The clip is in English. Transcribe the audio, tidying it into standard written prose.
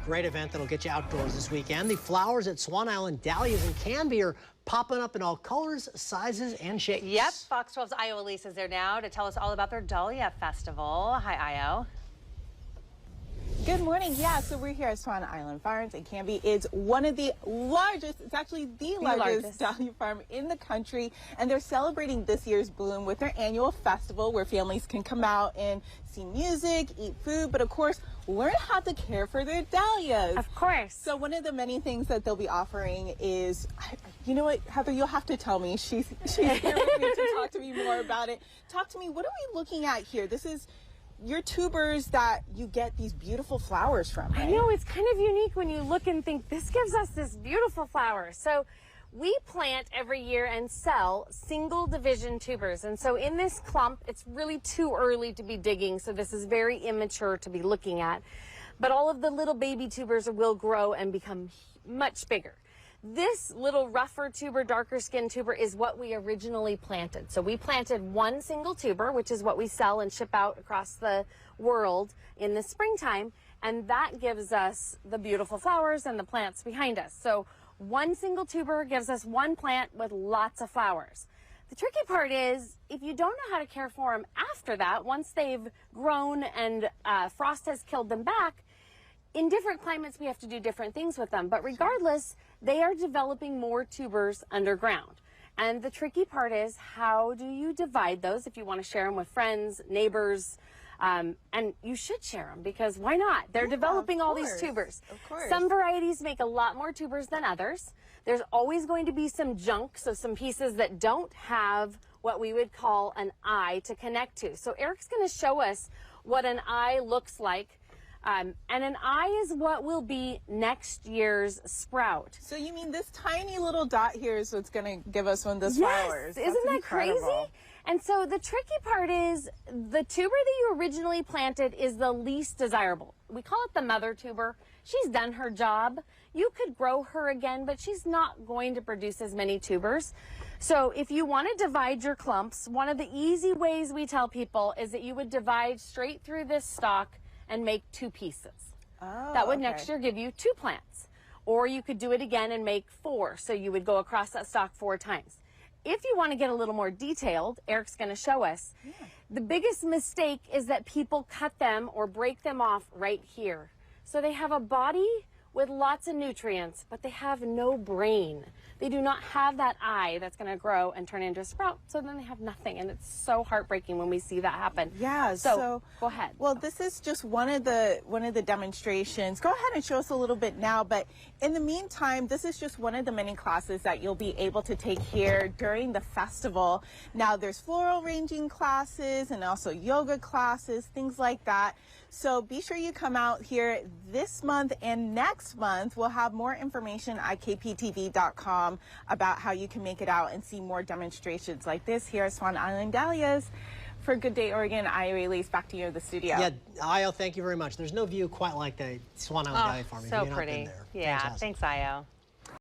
Great event that'll get you outdoors this weekend. The flowers at Swan Island Dahlias in Canby are popping up in all colors, sizes, and shapes. Yep, Fox 12's Io Elise is there now to tell us all about their Dahlia Festival. Hi, Io. Good morning. Yeah, so we're here at Swan Island Farms in Canby. It's one of the largest, it's actually the largest dahlia farm in the country, and they're celebrating this year's bloom with their annual festival where families can come out and see music, eat food, but of course, learn how to care for their dahlias. Of course. So one of the many things that they'll be offering is, you know what, Heather, you'll have to tell me. She's here with me to talk to me more about it. Talk to me, what are we looking at here? This is your tubers that you get these beautiful flowers from, right? I know, it's kind of unique when you look and think, this gives us this beautiful flower. So we plant every year and sell single division tubers. And so in this clump, it's really too early to be digging. So this is very immature to be looking at. But all of the little baby tubers will grow and become much bigger. This little rougher tuber, darker skin tuber is what we originally planted. So we planted one single tuber, which is what we sell and ship out across the world in the springtime. And that gives us the beautiful flowers and the plants behind us. So one single tuber gives us one plant with lots of flowers. The tricky part is if you don't know how to care for them after that, once they've grown and frost has killed them back, in different climates, we have to do different things with them. But regardless, they are developing more tubers underground. And the tricky part is, how do you divide those if you want to share them with friends, neighbors? And you should share them, because why not? They're developing all these tubers. Of course. Some varieties make a lot more tubers than others. There's always going to be some junk, so some pieces that don't have what we would call an eye to connect to. So Eric's going to show us what an eye looks like. And an eye is what will be next year's sprout. So you mean this tiny little dot here is what's going to give us one of those flowers? Isn't that crazy? And so the tricky part is the tuber that you originally planted is the least desirable. We call it the mother tuber. She's done her job. You could grow her again, but she's not going to produce as many tubers. So if you want to divide your clumps, one of the easy ways we tell people is that you would divide straight through this stalk and make two pieces. That would next year give you two plants. Or you could do it again and make four. So you would go across that stalk 4 times. If you want to get a little more detailed, Eric's going to show us. The biggest mistake is that people cut them or break them off right here. So they have a body with lots of nutrients, but they have no brain. They do not have that eye that's going to grow and turn into a sprout, so then they have nothing, and it's so heartbreaking when we see that happen. Yeah, so go ahead. Well, this is just one of the demonstrations. Go ahead and show us a little bit now, but in the meantime, this is just one of the many classes that you'll be able to take here during the festival. Now, there's floral arranging classes and also yoga classes, things like that. So be sure you come out here this month and next month. We'll have more information at kptv.com about how you can make it out and see more demonstrations like this here at Swan Island Dahlias. For Good Day Oregon, Io Elise, back to you in the studio. Yeah, Io, thank you very much. There's no view quite like the Swan Island Dahlia farm. So pretty. Yeah, thanks, Io.